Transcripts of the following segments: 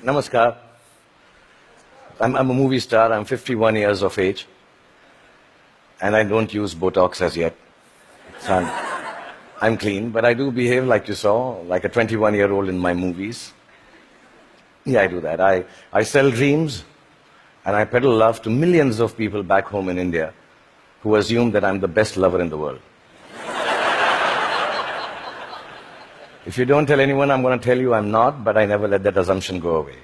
Namaskar. I'm a movie star. I'm 51 years of age. And I don't use Botox as yet. So I'm clean, but I do behave like you saw, like a 21-year-old in my movies. Yeah, I do that. I sell dreams, and I peddle love to millions of people back home in India who assume that I'm the best lover in the world. If you don't tell anyone, I'm going to tell you I'm not, but I never let that assumption go away.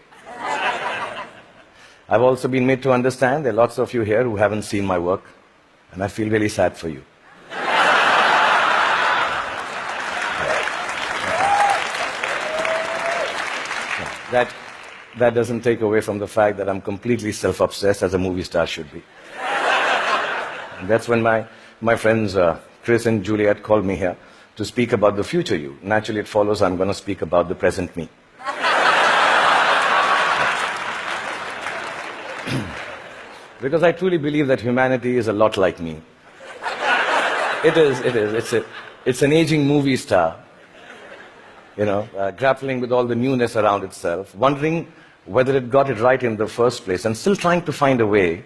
I've also been made to understand there are lots of you here who haven't seen my work, and I feel really sad for you. That doesn't take away from the fact that I'm completely self-obsessed, as a movie star should be. And that's when my friends Chris and Juliet called me here to speak about the future you. Naturally, it follows I'm going to speak about the present me. Because I truly believe that humanity is a lot like me. It is. It's an aging movie star, grappling with all the newness around itself, wondering whether it got it right in the first place, and still trying to find a way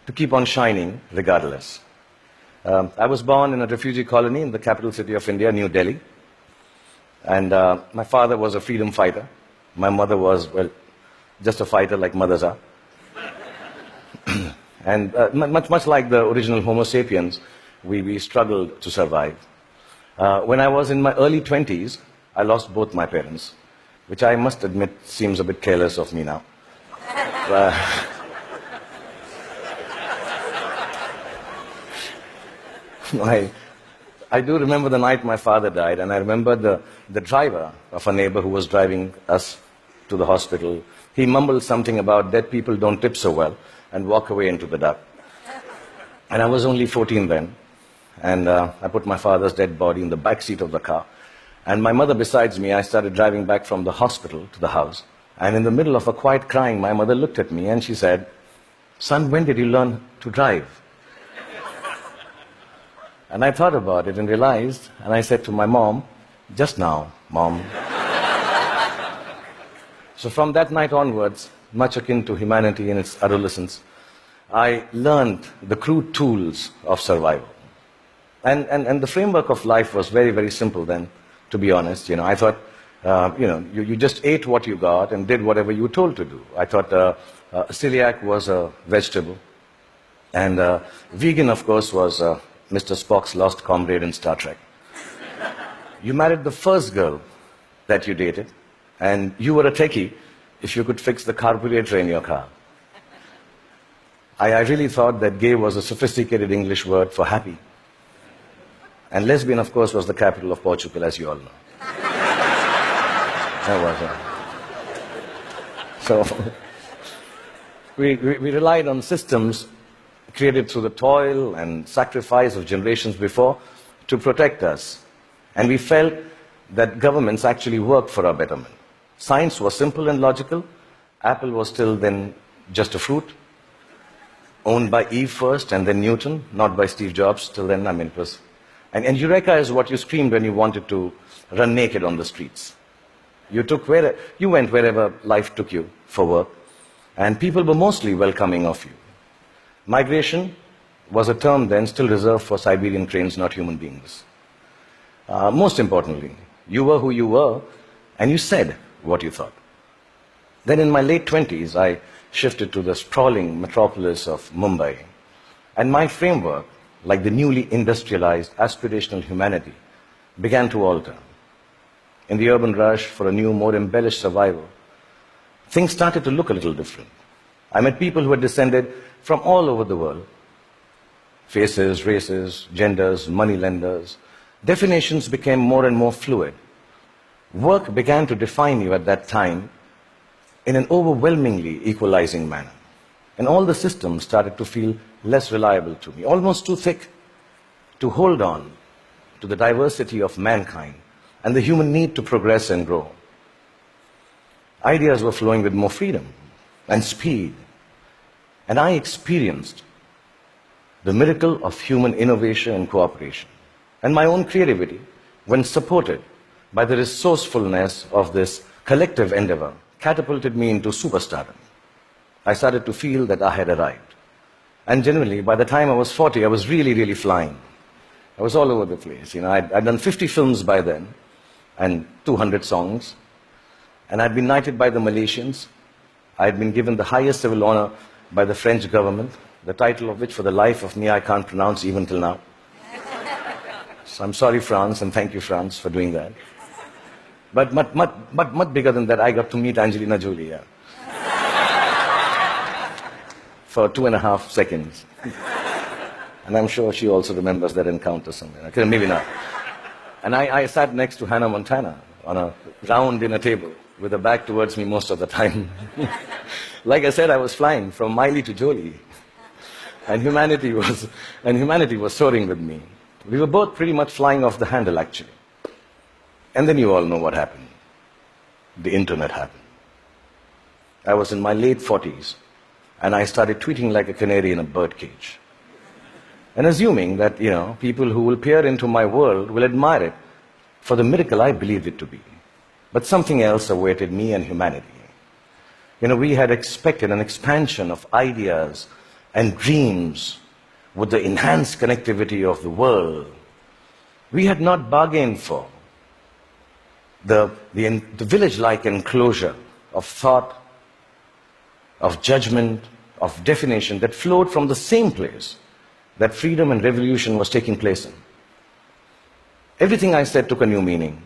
to keep on shining regardless. I was born in a refugee colony in the capital city of India, New Delhi. And my father was a freedom fighter. My mother was, well, just a fighter like mothers are. And much like the original Homo sapiens, we struggled to survive. When I was in my early 20s, I lost both my parents, which I must admit seems a bit careless of me now. I do remember the night my father died, and I remember the driver of a neighbor who was driving us to the hospital. He mumbled something about dead people don't tip so well and walk away into the dark. And I was only 14 then, and I put my father's dead body in the back seat of the car. And my mother besides me, I started driving back from the hospital to the house. And in the middle of a quiet crying, my mother looked at me and she said, "Son, when did you learn to drive?" And I thought about it and realized, and I said to my mom, "Just now, Mom." So from that night onwards, much akin to humanity in its adolescence, I learned the crude tools of survival. And the framework of life was very, very simple then, to be honest. I thought, you just ate what you got and did whatever you were told to do. I thought celiac was a vegetable. And vegan, of course, was Mr. Spock's lost comrade in Star Trek. You married the first girl that you dated, and you were a techie if you could fix the carburetor in your car. I really thought that gay was a sophisticated English word for happy. And lesbian, of course, was the capital of Portugal, as you all know. That was it. So we relied on systems created through the toil and sacrifice of generations before to protect us. And we felt that governments actually worked for our betterment. Science was simple and logical. Apple was still then just a fruit, owned by Eve first and then Newton, not by Steve Jobs. Till then, it was... And Eureka is what you screamed when you wanted to run naked on the streets. You went wherever life took you for work, and people were mostly welcoming of you. Migration was a term then still reserved for Siberian cranes, not human beings. Most importantly, you were who you were, and you said what you thought. Then in my late 20s, I shifted to the sprawling metropolis of Mumbai, and my framework, like the newly industrialized aspirational humanity, began to alter. In the urban rush for a new, more embellished survival, things started to look a little different. I met people who had descended from all over the world. Faces, races, genders, moneylenders. Definitions became more and more fluid. Work began to define you at that time in an overwhelmingly equalizing manner. And all the systems started to feel less reliable to me, almost too thick to hold on to the diversity of mankind and the human need to progress and grow. Ideas were flowing with more freedom and speed, and I experienced the miracle of human innovation and cooperation, and my own creativity, when supported by the resourcefulness of this collective endeavor, catapulted me into superstardom. I started to feel that I had arrived. And generally, by the time I was 40, I was really, really flying. I was all over the place. I'd done 50 films by then, and 200 songs. And I'd been knighted by the Malaysians. I'd been given the highest civil honor by the French government, the title of which, for the life of me, I can't pronounce even till now. So I'm sorry, France, and thank you, France, for doing that. But much bigger than that, I got to meet Angelina Jolie, yeah. For 2.5 seconds. And I'm sure she also remembers that encounter somewhere. Okay, maybe not. And I sat next to Hannah Montana on a round dinner table with her back towards me most of the time. Like I said, I was flying from Miley to Jolie. And humanity was soaring with me. We were both pretty much flying off the handle, actually. And then you all know what happened. The internet happened. I was in my late 40s, and I started tweeting like a canary in a birdcage. And assuming that, people who will peer into my world will admire it for the miracle I believed it to be. But something else awaited me and humanity. We had expected an expansion of ideas and dreams with the enhanced connectivity of the world. We had not bargained for the village-like enclosure of thought, of judgment, of definition that flowed from the same place that freedom and revolution was taking place in. Everything I said took a new meaning.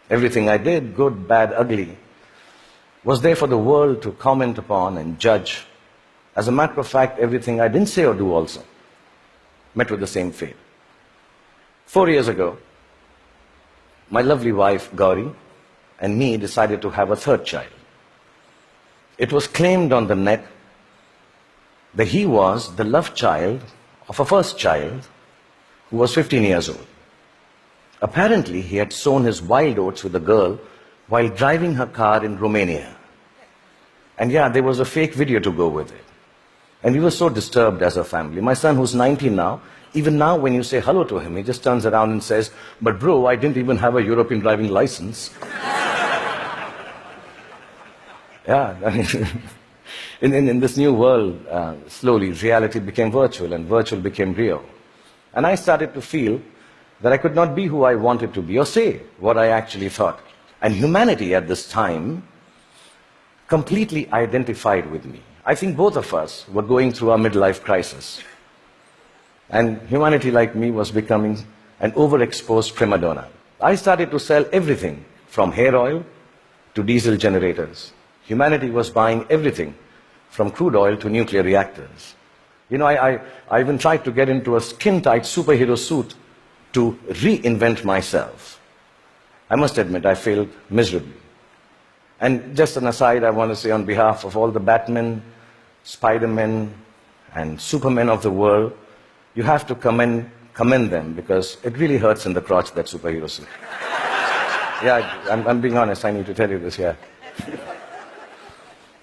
Everything I did, good, bad, ugly, was there for the world to comment upon and judge. As a matter of fact, everything I didn't say or do also met with the same fate. 4 years ago, my lovely wife, Gauri, and me decided to have a third child. It was claimed on the net that he was the love child of a first child who was 15 years old. Apparently, he had sown his wild oats with a girl while driving her car in Romania. And yeah, there was a fake video to go with it. And we were so disturbed as a family. My son, who's 19 now, even now when you say hello to him, he just turns around and says, "But bro, I didn't even have a European driving license." Yeah, I mean, in this new world, slowly reality became virtual and virtual became real. And I started to feel that I could not be who I wanted to be or say what I actually thought. And humanity at this time completely identified with me. I think both of us were going through our midlife crisis. And humanity, like me, was becoming an overexposed prima donna. I started to sell everything from hair oil to diesel generators. Humanity was buying everything from crude oil to nuclear reactors. I even tried to get into a skin-tight superhero suit to reinvent myself. I must admit, I failed miserably. And just an aside, I want to say on behalf of all the Batmen, Spider-Men, and Supermen of the world, you have to commend them, because it really hurts in the crotch, that superhero suit. Yeah, I'm being honest, I need to tell you this, yeah.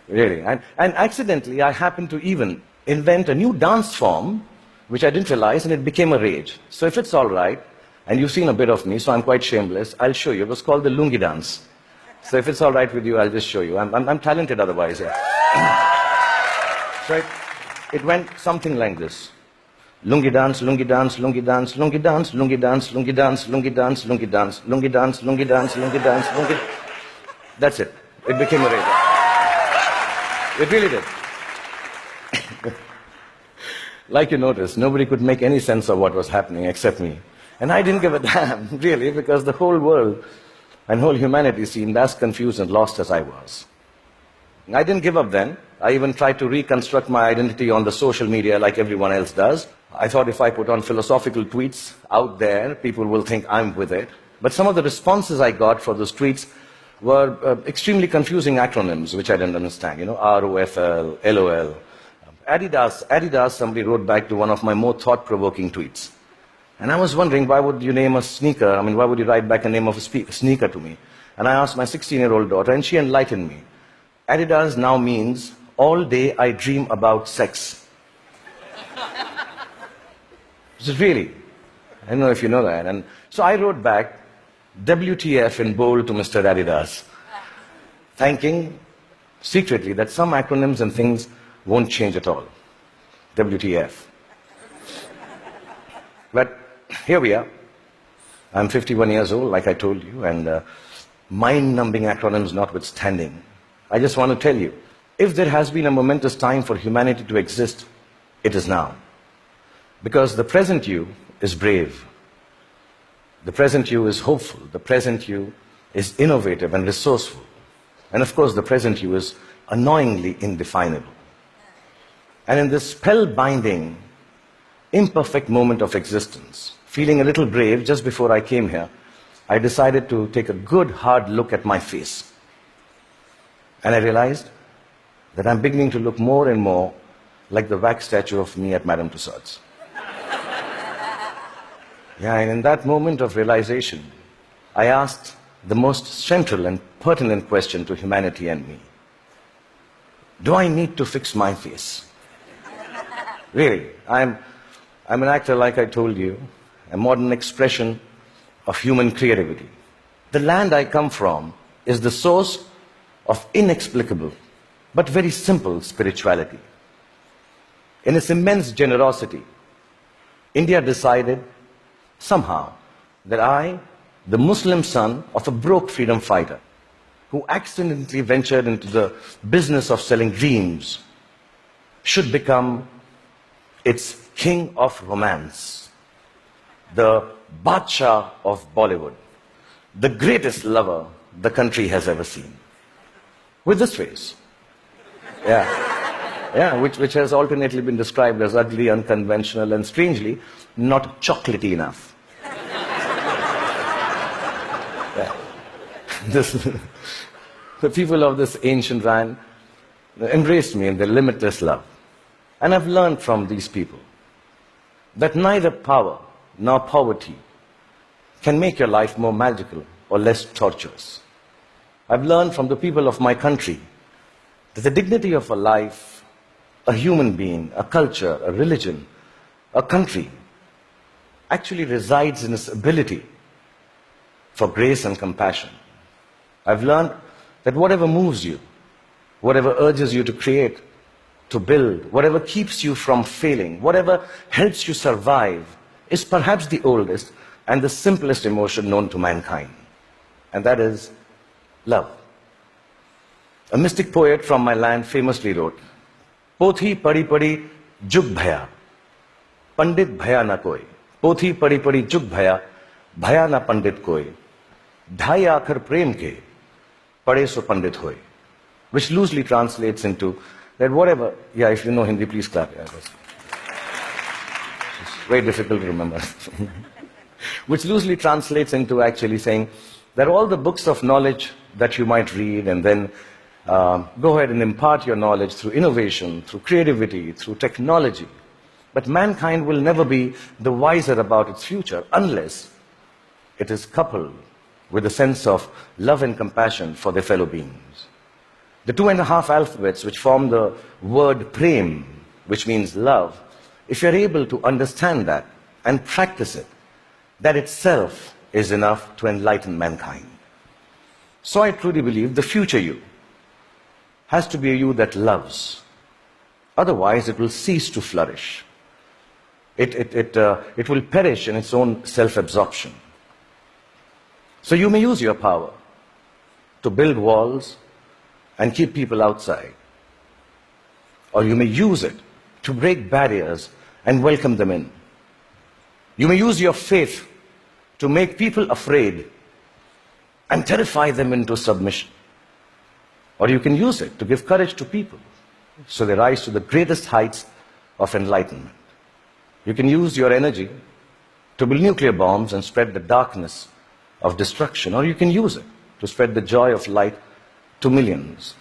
Really. And accidentally, I happened to even invent a new dance form, which I didn't realize, and it became a rage. So if it's all right, and you've seen a bit of me, so I'm quite shameless, I'll show you. It was called the lungi dance. So if it's all right with you, I'll just show you. I'm talented otherwise, yeah. So it went something like this. Lungi dance, lungi dance, lungi dance, lungi dance, lungi dance, lungi dance, lungi dance, lungi dance, lungi dance, lungi dance, lungi dance, lungi. That's it. It became a rage. It really did. Like you noticed, nobody could make any sense of what was happening except me. And I didn't give a damn, really, because the whole world and whole humanity seemed as confused and lost as I was. I didn't give up then. I even tried to reconstruct my identity on the social media like everyone else does. I thought if I put on philosophical tweets out there, people will think I'm with it. But some of the responses I got for those tweets were extremely confusing acronyms, which I didn't understand. ROFL, LOL. Adidas, somebody wrote back to one of my more thought-provoking tweets. And I was wondering, why would you name a sneaker? I mean, why would you write back a name of a sneaker to me? And I asked my 16-year-old daughter, and she enlightened me. Adidas now means, all day I dream about sex. So really, I don't know if you know that. And so I wrote back, WTF in bold to Mr. Adidas. thanking secretly that some acronyms and things won't change at all. WTF. But here we are. I'm 51 years old, like I told you, and mind-numbing acronyms notwithstanding, I just want to tell you, if there has been a momentous time for humanity to exist, it is now. Because the present you is brave. The present you is hopeful. The present you is innovative and resourceful. And of course, the present you is annoyingly indefinable. And in this spellbinding, imperfect moment of existence, feeling a little brave just before I came here, I decided to take a good, hard look at my face. And I realized that I'm beginning to look more and more like the wax statue of me at Madame Tussauds. Yeah, and in that moment of realization, I asked the most central and pertinent question to humanity and me. Do I need to fix my face? Really, I'm an actor, like I told you, a modern expression of human creativity. The land I come from is the source of inexplicable but very simple spirituality. In its immense generosity, India decided somehow that I, the Muslim son of a broke freedom fighter who accidentally ventured into the business of selling dreams, should become its king of romance, the Badshah of Bollywood, the greatest lover the country has ever seen. With this face. Yeah, which has alternately been described as ugly, unconventional, and strangely, not chocolatey enough. Yeah. The people of this ancient land embraced me in their limitless love. And I've learned from these people that neither power nor poverty can make your life more magical or less torturous. I've learned from the people of my country that the dignity of a life, a human being, a culture, a religion, a country, actually resides in its ability for grace and compassion. I've learned that whatever moves you, whatever urges you to create, to build, whatever keeps you from failing, whatever helps you survive, is perhaps the oldest and the simplest emotion known to mankind. And that is love. A mystic poet from my land famously wrote, Pothi padi padi jug bhaya, pandit bhaya na koi. Pothi padi padi jug bhaya na pandit koi. Dhai aakhar prem ke, pade so pandit hoy. Which loosely translates into that whatever, yeah, if you know Hindi, please clap. Yeah, it's very difficult to remember. Which loosely translates into actually saying that all the books of knowledge that you might read and then go ahead and impart your knowledge through innovation, through creativity, through technology. But mankind will never be the wiser about its future unless it is coupled with a sense of love and compassion for their fellow beings. The 2.5 alphabets which form the word prem, which means love, if you're able to understand that and practice it, that itself is enough to enlighten mankind. So I truly believe the future you has to be a you that loves. Otherwise, it will cease to flourish. It will perish in its own self-absorption. So you may use your power to build walls and keep people outside. Or you may use it to break barriers and welcome them in. You may use your faith to make people afraid and terrify them into submission. Or you can use it to give courage to people so they rise to the greatest heights of enlightenment. You can use your energy to build nuclear bombs and spread the darkness of destruction. Or you can use it to spread the joy of light to millions.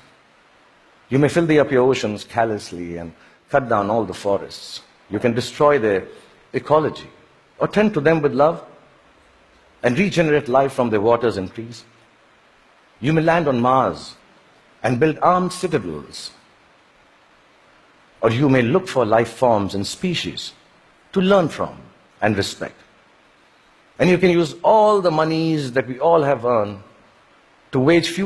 You may fill up your oceans callously and cut down all the forests. You can destroy their ecology or tend to them with love and regenerate life from their waters and trees. You may land on Mars and build armed citadels. Or you may look for life forms and species to learn from and respect. And you can use all the monies that we all have earned to wage futile